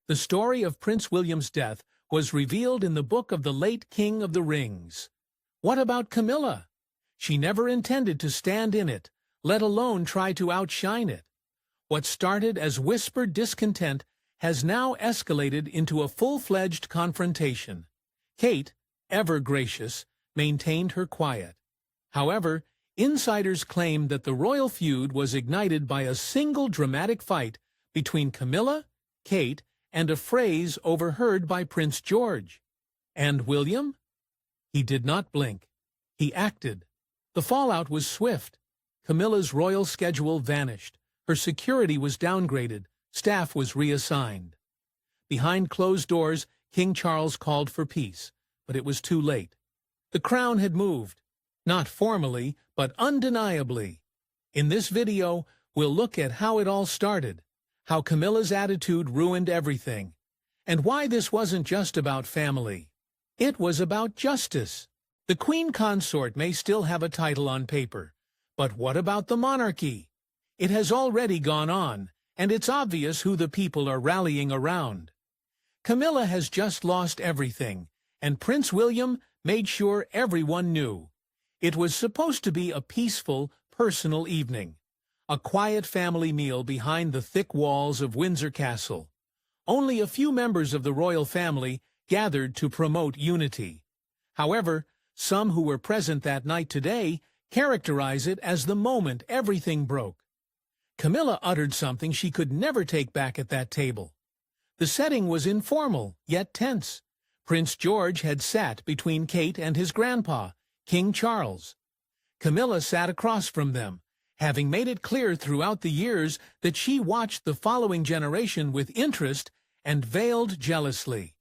The story of Prince William's death was revealed in the book of the late King of the Rings. What about Camilla? She never intended to stand in it, let alone try to outshine it. What started as whispered discontent has now escalated into a full-fledged confrontation. Kate, ever gracious, maintained her quiet. However, insiders claimed that the royal feud was ignited by a single dramatic fight between Camilla, Kate, and a phrase overheard by Prince George. And William? He did not blink. He acted. The fallout was swift. Camilla's royal schedule vanished. Her security was downgraded. Staff was reassigned. Behind closed doors, King Charles called for peace, but it was too late. The crown had moved. Not formally, but undeniably. In this video, we'll look at how it all started, how Camilla's attitude ruined everything, and why this wasn't just about family. It was about justice. The Queen Consort may still have a title on paper, but what about the monarchy? It has already gone on, and it's obvious who the people are rallying around. Camilla has just lost everything, and Prince William made sure everyone knew. It was supposed to be a peaceful, personal evening, a quiet family meal behind the thick walls of Windsor Castle. Only a few members of the royal family gathered to promote unity. However, some who were present that night today characterize it as the moment everything broke. Camilla uttered something she could never take back at that table. The setting was informal, yet tense. Prince George had sat between Kate and his grandpa, King Charles. Camilla sat across from them, having made it clear throughout the years that she watched the following generation with interest and veiled jealously.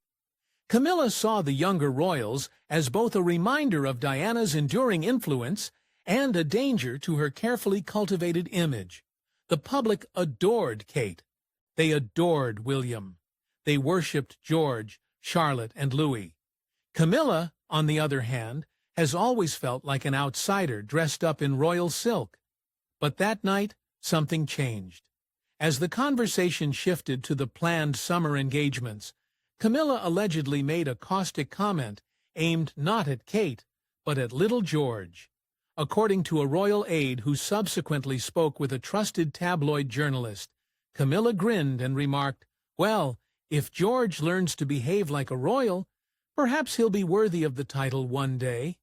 Camilla saw the younger royals as both a reminder of Diana's enduring influence and a danger to her carefully cultivated image. The public adored Kate. They adored William. They worshipped George, Charlotte, and Louis. Camilla, on the other hand, has always felt like an outsider dressed up in royal silk. But that night, something changed. As the conversation shifted to the planned summer engagements, Camilla allegedly made a caustic comment aimed not at Kate, but at little George. According to a royal aide who subsequently spoke with a trusted tabloid journalist, Camilla grinned and remarked, "Well, if George learns to behave like a royal, perhaps he'll be worthy of the title one day."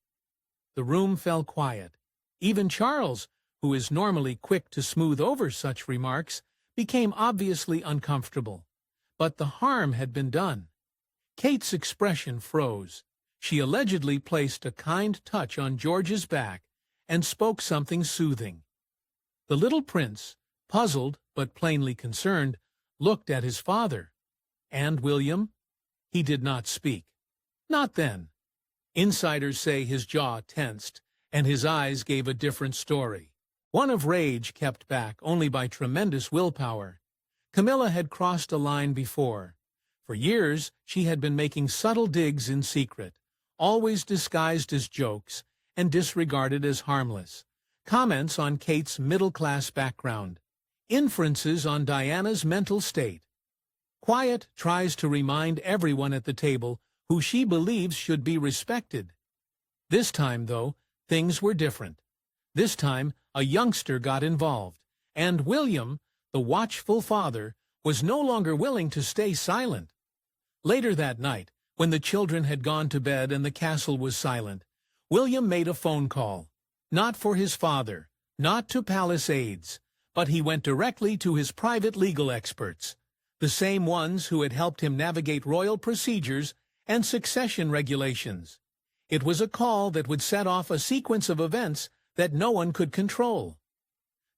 The room fell quiet. Even Charles, who is normally quick to smooth over such remarks, became obviously uncomfortable. But the harm had been done. Kate's expression froze. She allegedly placed a kind touch on George's back and spoke something soothing. The little prince, puzzled but plainly concerned, looked at his father. And William? He did not speak. Not then. Insiders say his jaw tensed, and his eyes gave a different story. One of rage kept back only by tremendous willpower. Camilla had crossed a line before. For years, she had been making subtle digs in secret, always disguised as jokes and disregarded as harmless. Comments on Kate's middle-class background. Inferences on Diana's mental state. Quiet tries to remind everyone at the table who she believes should be respected. This time, though, things were different. This time, a youngster got involved, and William, the watchful father, was no longer willing to stay silent. Later that night, when the children had gone to bed and the castle was silent, William made a phone call. Not for his father, not to palace aides, but he went directly to his private legal experts, the same ones who had helped him navigate royal procedures and succession regulations. It was a call that would set off a sequence of events that no one could control.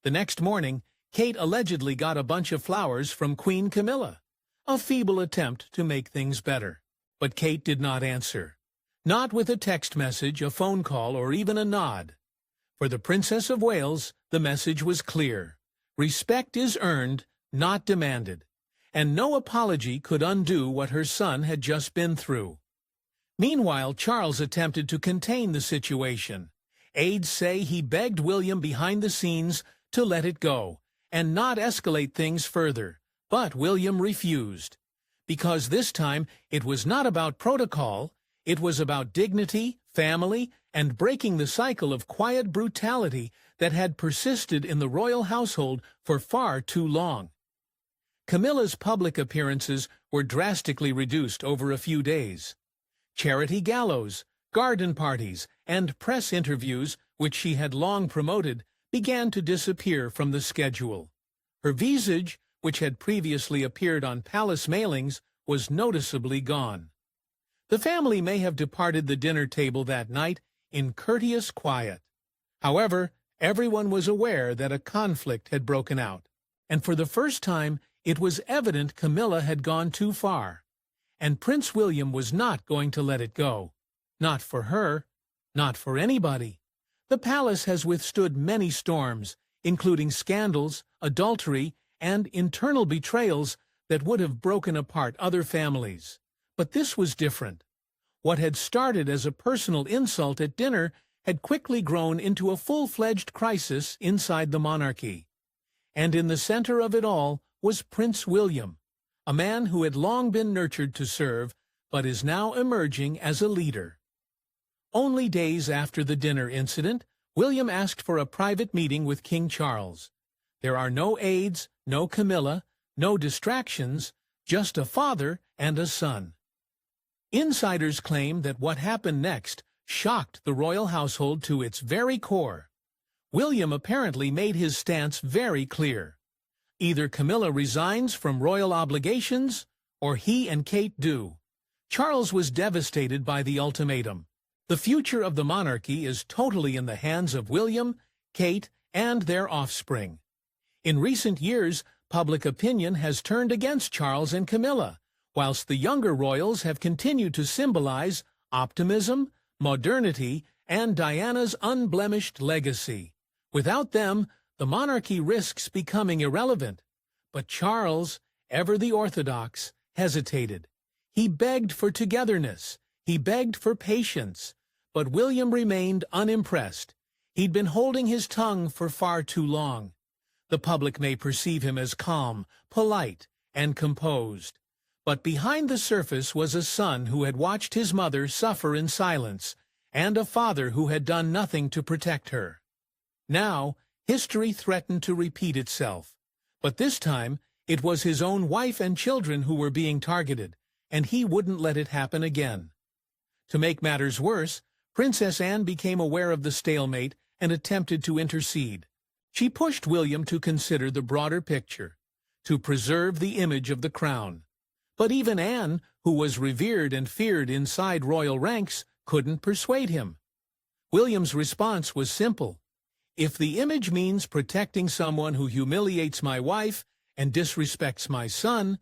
The next morning, Kate allegedly got a bunch of flowers from Queen Camilla, a feeble attempt to make things better. But Kate did not answer. Not with a text message, a phone call, or even a nod. For the Princess of Wales, the message was clear. Respect is earned, not demanded. And no apology could undo what her son had just been through. Meanwhile, Charles attempted to contain the situation. Aides say he begged William behind the scenes to let it go and not escalate things further, but William refused. because this time it was not about protocol, it was about dignity, family, and breaking the cycle of quiet brutality that had persisted in the royal household for far too long. Camilla's public appearances were drastically reduced over a few days. Charity gallows, garden parties, and press interviews, which she had long promoted, began to disappear from the schedule. Her visage, which had previously appeared on palace mailings, was noticeably gone. The family may have departed the dinner table that night in courteous quiet. However, everyone was aware that a conflict had broken out, and for the first time it was evident Camilla had gone too far, and Prince William was not going to let it go. Not for her, not for anybody. The palace has withstood many storms, including scandals, adultery, and internal betrayals that would have broken apart other families. But this was different. What had started as a personal insult at dinner had quickly grown into a full-fledged crisis inside the monarchy. And in the center of it all was Prince William, a man who had long been nurtured to serve, but is now emerging as a leader. Only days after the dinner incident, William asked for a private meeting with King Charles. There are no aides, no Camilla, no distractions, just a father and a son. Insiders claim that what happened next shocked the royal household to its very core. William apparently made his stance very clear. Either Camilla resigns from royal obligations, or he and Kate do. Charles was devastated by the ultimatum. The future of the monarchy is totally in the hands of William, Kate, and their offspring. In recent years, public opinion has turned against Charles and Camilla, whilst the younger royals have continued to symbolize optimism, modernity, and Diana's unblemished legacy. Without them, the monarchy risks becoming irrelevant. But Charles, ever the orthodox, hesitated. He begged for togetherness. He begged for patience. But William remained unimpressed. He'd been holding his tongue for far too long. The public may perceive him as calm, polite, and composed. But behind the surface was a son who had watched his mother suffer in silence, and a father who had done nothing to protect her. Now, history threatened to repeat itself. But this time, it was his own wife and children who were being targeted, and he wouldn't let it happen again. To make matters worse, Princess Anne became aware of the stalemate and attempted to intercede. She pushed William to consider the broader picture, to preserve the image of the crown. But even Anne, who was revered and feared inside royal ranks, couldn't persuade him. William's response was simple. If the image means protecting someone who humiliates my wife and disrespects my son,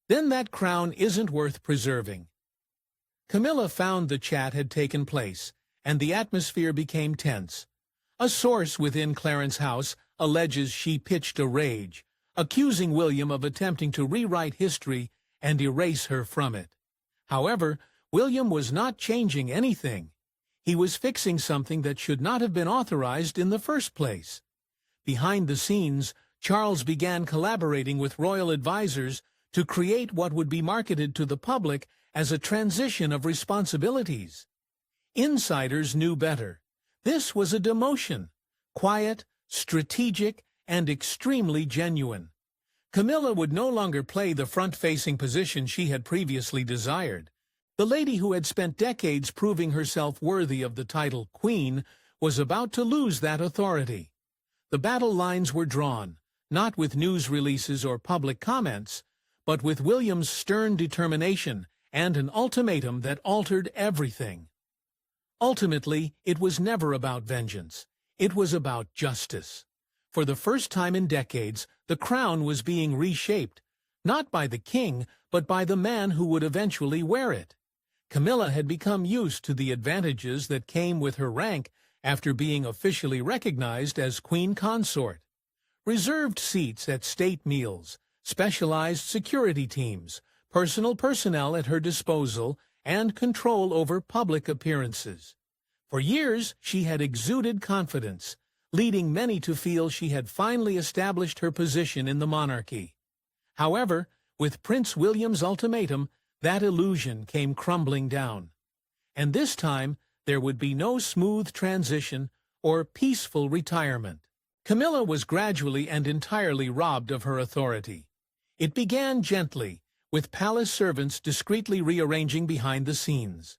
then that crown isn't worth preserving. Camilla found the chat had taken place, and the atmosphere became tense. A source within Clarence House alleges she pitched a rage, accusing William of attempting to rewrite history and erase her from it. However, William was not changing anything. He was fixing something that should not have been authorized in the first place. Behind the scenes, Charles began collaborating with royal advisors to create what would be marketed to the public as a transition of responsibilities. Insiders knew better. This was a demotion, quiet, strategic, and extremely genuine. Camilla would no longer play the front-facing position she had previously desired. The lady who had spent decades proving herself worthy of the title Queen was about to lose that authority. The battle lines were drawn, not with news releases or public comments, but with William's stern determination and an ultimatum that altered everything. Ultimately, it was never about vengeance. It was about justice. For the first time in decades, the crown was being reshaped, not by the king, but by the man who would eventually wear it. Camilla had become used to the advantages that came with her rank after being officially recognized as Queen Consort. Reserved seats at state meals, specialized security teams, personal personnel at her disposal, and control over public appearances. For years, she had exuded confidence, leading many to feel she had finally established her position in the monarchy. However, With Prince William's ultimatum, that illusion came crumbling down. And this time, there would be no smooth transition or peaceful retirement. Camilla was gradually and entirely robbed of her authority. It began gently, with palace servants discreetly rearranging behind the scenes.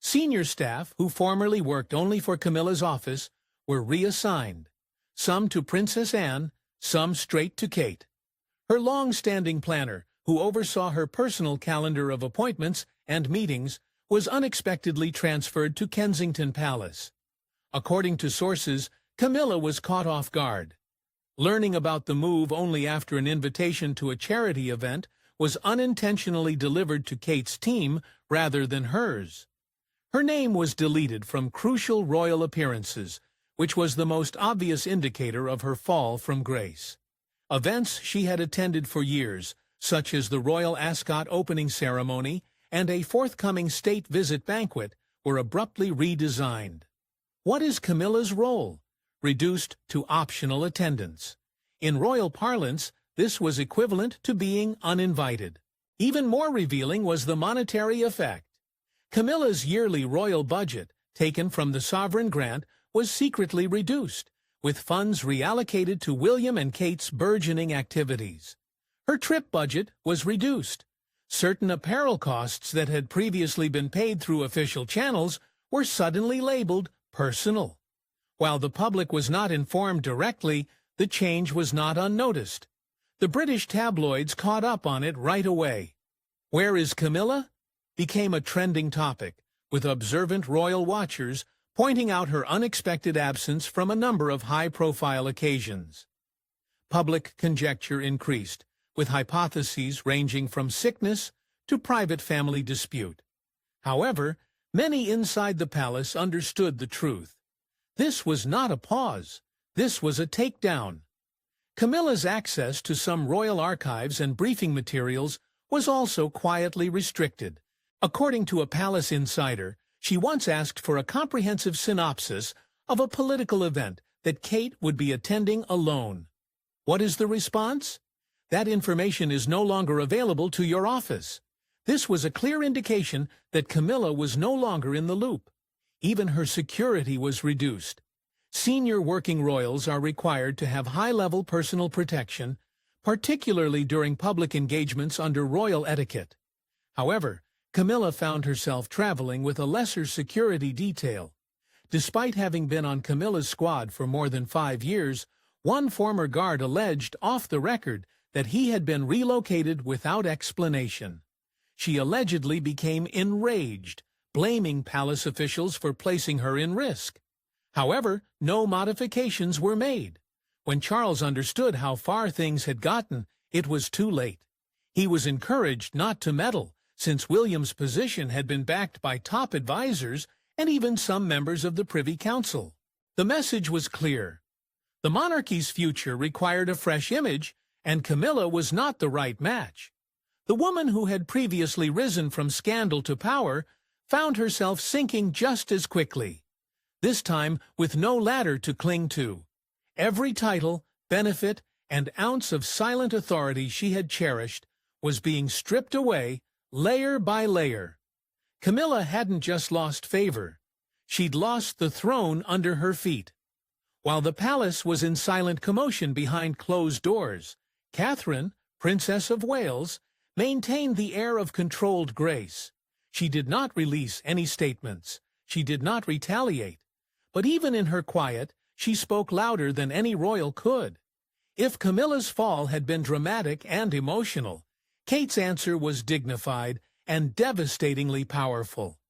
Senior staff, who formerly worked only for Camilla's office, were reassigned, some to Princess Anne, some straight to Kate. Her long-standing planner, who oversaw her personal calendar of appointments and meetings, was unexpectedly transferred to Kensington Palace. According to sources, Camilla was caught off guard. Learning about the move only after an invitation to a charity event was unintentionally delivered to Kate's team rather than hers. Her name was deleted from crucial royal appearances, which was the most obvious indicator of her fall from grace. Events she had attended for years, such as the Royal Ascot opening ceremony and a forthcoming state visit banquet, were abruptly redesigned. What is Camilla's role? Reduced to optional attendance. In royal parlance, this was equivalent to being uninvited. Even more revealing was the monetary effect. Camilla's yearly royal budget, taken from the sovereign grant, was secretly reduced, with funds reallocated to William and Kate's burgeoning activities. Her trip budget was reduced. Certain apparel costs that had previously been paid through official channels were suddenly labeled personal. While the public was not informed directly, the change was not unnoticed. The British tabloids caught up on it right away. "Where is Camilla?" became a trending topic, with observant royal watchers pointing out her unexpected absence from a number of high-profile occasions. Public conjecture increased, with hypotheses ranging from sickness to private family dispute. However, many inside the palace understood the truth. This was not a pause. This was a takedown. Camilla's access to some royal archives and briefing materials was also quietly restricted. According to a palace insider, she once asked for a comprehensive synopsis of a political event that Kate would be attending alone. What is the response? That information is no longer available to your office. This was a clear indication that Camilla was no longer in the loop. Even her security was reduced. Senior working royals are required to have high-level personal protection, particularly during public engagements under royal etiquette. However, Camilla found herself traveling with a lesser security detail. Despite having been on Camilla's squad for more than 5 years, one former guard alleged off the record that he had been relocated without explanation. She allegedly became enraged, blaming palace officials for placing her in risk. However, no modifications were made. When Charles understood how far things had gotten, it was too late. He was encouraged not to meddle, since William's position had been backed by top advisors and even some members of the Privy Council. The message was clear. The monarchy's future required a fresh image, and Camilla was not the right match. The woman who had previously risen from scandal to power found herself sinking just as quickly, this time with no ladder to cling to. Every title, benefit, and ounce of silent authority she had cherished was being stripped away, layer by layer. Camilla hadn't just lost favor. She'd lost the throne under her feet. While the palace was in silent commotion behind closed doors, Catherine, Princess of Wales, maintained the air of controlled grace. She did not release any statements. She did not retaliate. But even in her quiet, she spoke louder than any royal could. If Camilla's fall had been dramatic and emotional, Kate's answer was dignified and devastatingly powerful.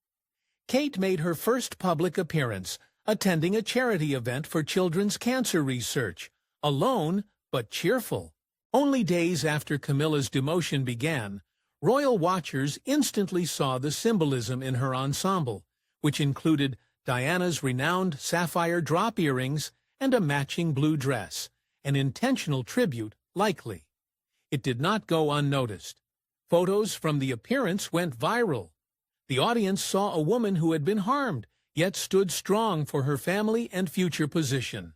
Kate made her first public appearance, attending a charity event for children's cancer research, alone but cheerful. Only days after Camilla's demotion began, royal watchers instantly saw the symbolism in her ensemble, which included Diana's renowned sapphire drop earrings and a matching blue dress, an intentional tribute, likely. It did not go unnoticed. Photos from the appearance went viral. The audience saw a woman who had been harmed, yet stood strong for her family and future position.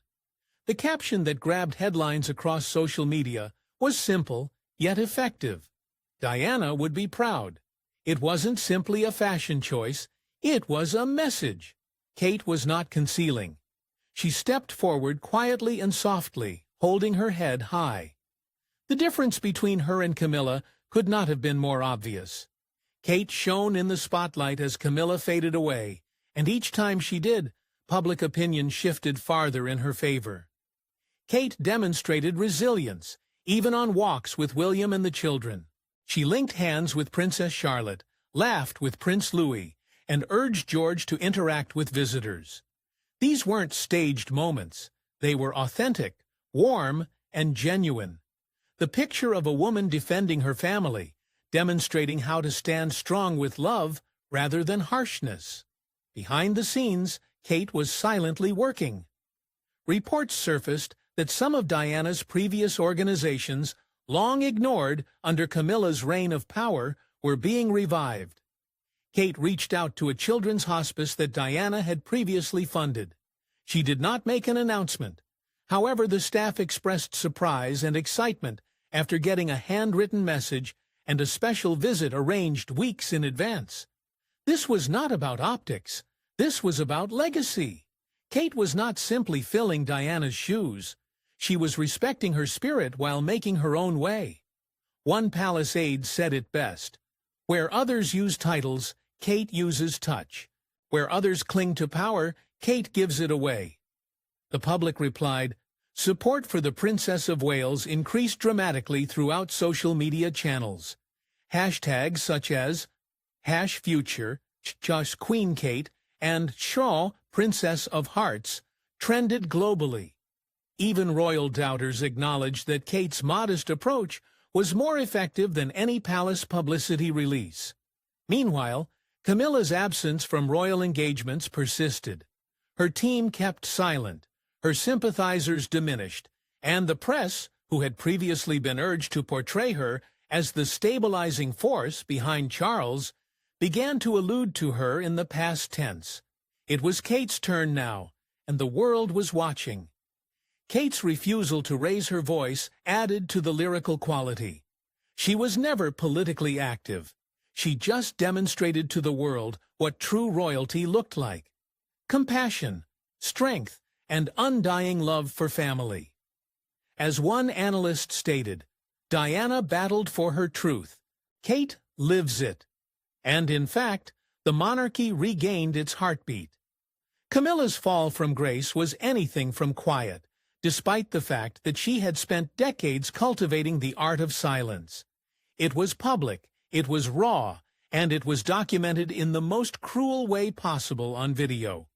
The caption that grabbed headlines across social media was simple, yet effective. Diana would be proud. It wasn't simply a fashion choice, it was a message. Kate was not concealing. She stepped forward quietly and softly, holding her head high. The difference between her and Camilla could not have been more obvious. Kate shone in the spotlight as Camilla faded away, and each time she did, public opinion shifted farther in her favor. Kate demonstrated resilience, even on walks with William and the children. She linked hands with Princess Charlotte, laughed with Prince Louis, and urged George to interact with visitors. These weren't staged moments. They were authentic, warm, and genuine. The picture of a woman defending her family, demonstrating how to stand strong with love rather than harshness. Behind the scenes, Kate was silently working. Reports surfaced that some of Diana's previous organizations, long ignored under Camilla's reign of power, were being revived. Kate reached out to a children's hospice that Diana had previously funded. She did not make an announcement. However, the staff expressed surprise and excitement after getting a handwritten message and a special visit arranged weeks in advance. This was not about optics. This was about legacy. Kate was not simply filling Diana's shoes. She was respecting her spirit while making her own way. One palace aide said it best. Where others use titles, Kate uses touch. Where others cling to power, Kate gives it away. The public replied, support for the Princess of Wales increased dramatically throughout social media channels. Hashtags such as #Future, Queen Kate, and Princess of Hearts trended globally. Even royal doubters acknowledged that Kate's modest approach was more effective than any palace publicity release. Meanwhile, Camilla's absence from royal engagements persisted. Her team kept silent, her sympathizers diminished, and the press, who had previously been urged to portray her as the stabilizing force behind Charles, began to allude to her in the past tense. It was Kate's turn now, and the world was watching. Kate's refusal to raise her voice added to the lyrical quality. She was never politically active. She just demonstrated to the world what true royalty looked like. Compassion, strength, and undying love for family. As one analyst stated, Diana battled for her truth. Kate lives it. And in fact, the monarchy regained its heartbeat. Camilla's fall from grace was anything from quiet, despite the fact that she had spent decades cultivating the art of silence. It was public, it was raw, and it was documented in the most cruel way possible on video.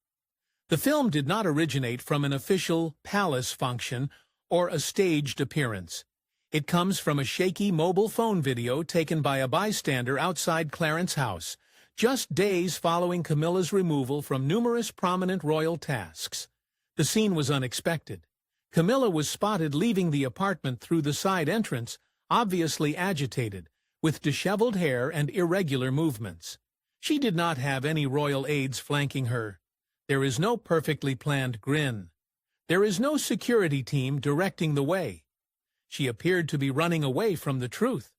The film did not originate from an official palace function or a staged appearance. It comes from a shaky mobile phone video taken by a bystander outside Clarence House, just days following Camilla's removal from numerous prominent royal tasks. The scene was unexpected. Camilla was spotted leaving the apartment through the side entrance, obviously agitated, with disheveled hair and irregular movements. She did not have any royal aides flanking her. There is no perfectly planned grin. There is no security team directing the way. She appeared to be running away from the truth.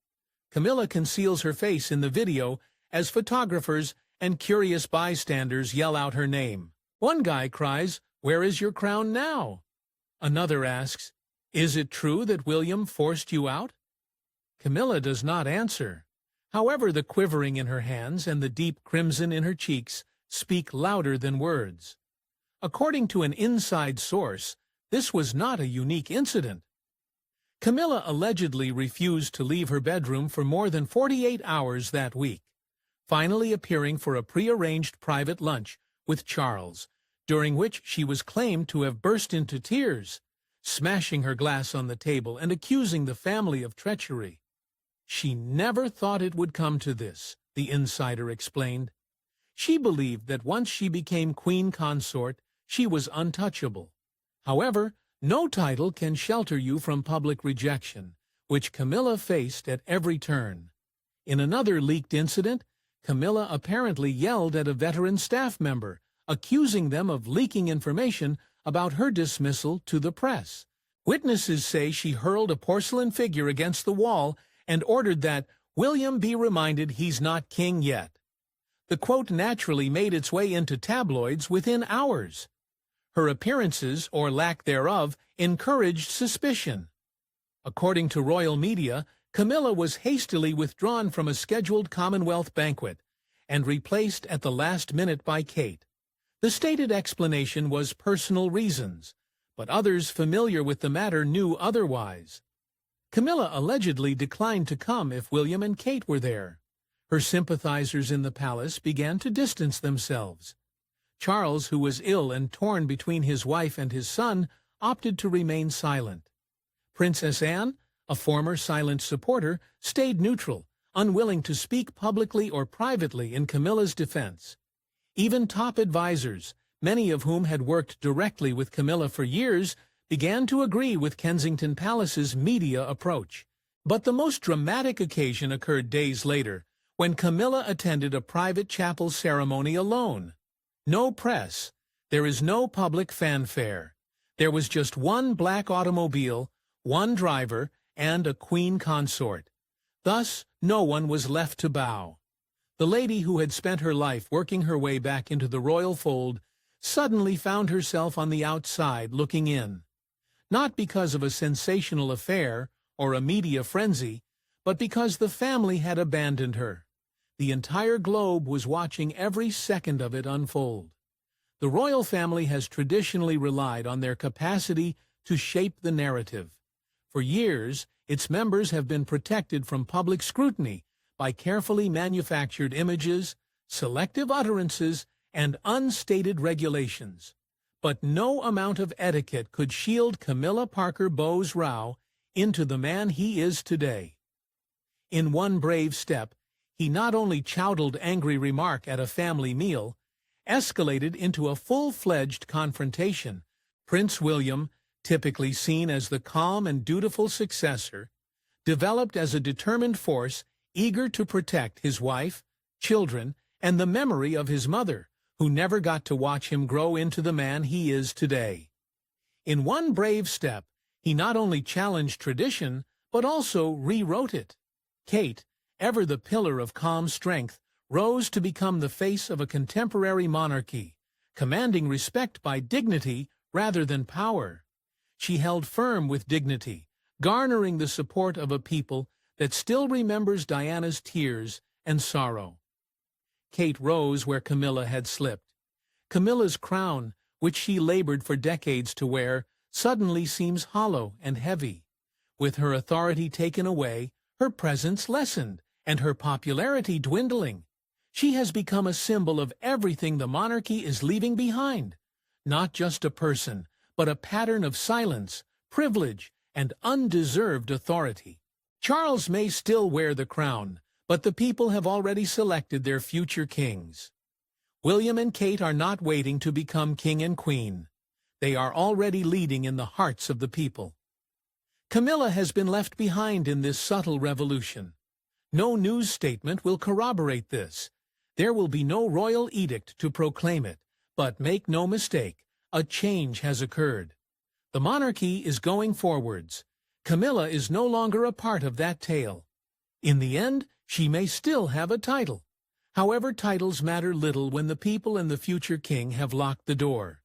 Camilla conceals her face in the video as photographers and curious bystanders yell out her name. One guy cries, "Where is your crown now?" Another asks, "Is it true that William forced you out?" Camilla does not answer. However, the quivering in her hands and the deep crimson in her cheeks speak louder than words. According to an inside source, this was not a unique incident. Camilla allegedly refused to leave her bedroom for more than 48 hours that week, finally appearing for a prearranged private lunch with Charles, during which she was claimed to have burst into tears, smashing her glass on the table and accusing the family of treachery. She never thought it would come to this, the insider explained. She believed that once she became Queen Consort, she was untouchable. However, no title can shelter you from public rejection, which Camilla faced at every turn. In another leaked incident, Camilla apparently yelled at a veteran staff member, accusing them of leaking information about her dismissal to the press. Witnesses say she hurled a porcelain figure against the wall and ordered that William be reminded he's not king yet. The quote naturally made its way into tabloids within hours. Her appearances, or lack thereof, encouraged suspicion. According to royal media, Camilla was hastily withdrawn from a scheduled Commonwealth banquet and replaced at the last minute by Kate. The stated explanation was personal reasons, but others familiar with the matter knew otherwise. Camilla allegedly declined to come if William and Kate were there. Her sympathizers in the palace began to distance themselves. Charles, who was ill and torn between his wife and his son, opted to remain silent. Princess Anne, a former silent supporter, stayed neutral, unwilling to speak publicly or privately in Camilla's defense. Even top advisers, many of whom had worked directly with Camilla for years, began to agree with Kensington Palace's media approach. But the most dramatic occasion occurred days later, when Camilla attended a private chapel ceremony alone. No press. There is no public fanfare. There was just one black automobile, one driver, and a queen consort. Thus, no one was left to bow. The lady who had spent her life working her way back into the royal fold suddenly found herself on the outside looking in. Not because of a sensational affair or a media frenzy, but because the family had abandoned her. The entire globe was watching every second of it unfold. The royal family has traditionally relied on their capacity to shape the narrative. For years, its members have been protected from public scrutiny by carefully manufactured images, selective utterances, and unstated regulations. But no amount of etiquette could shield Camilla Parker Bowes-Rau into the man he is today. In one brave step, he not only chowdled angry remark at a family meal, escalated into a full-fledged confrontation. Prince William, typically seen as the calm and dutiful successor, developed as a determined force eager to protect his wife, children, and the memory of his mother, who never got to watch him grow into the man he is today. In one brave step, he not only challenged tradition, but also rewrote it. Kate, ever the pillar of calm strength, rose to become the face of a contemporary monarchy, commanding respect by dignity rather than power. She held firm with dignity, garnering the support of a people that still remembers Diana's tears and sorrow. Kate rose where Camilla had slipped. Camilla's crown, which she labored for decades to wear, suddenly seems hollow and heavy. With her authority taken away, her presence lessened, and her popularity dwindling. She has become a symbol of everything the monarchy is leaving behind. Not just a person, but a pattern of silence, privilege, and undeserved authority. Charles may still wear the crown, but the people have already selected their future kings. William and Kate are not waiting to become king and queen. They are already leading in the hearts of the people. Camilla has been left behind in this subtle revolution. No news statement will corroborate this. There will be no royal edict to proclaim it, but make no mistake, a change has occurred. The monarchy is going forwards. Camilla is no longer a part of that tale. In the end, she may still have a title. However, titles matter little when the people and the future king have locked the door.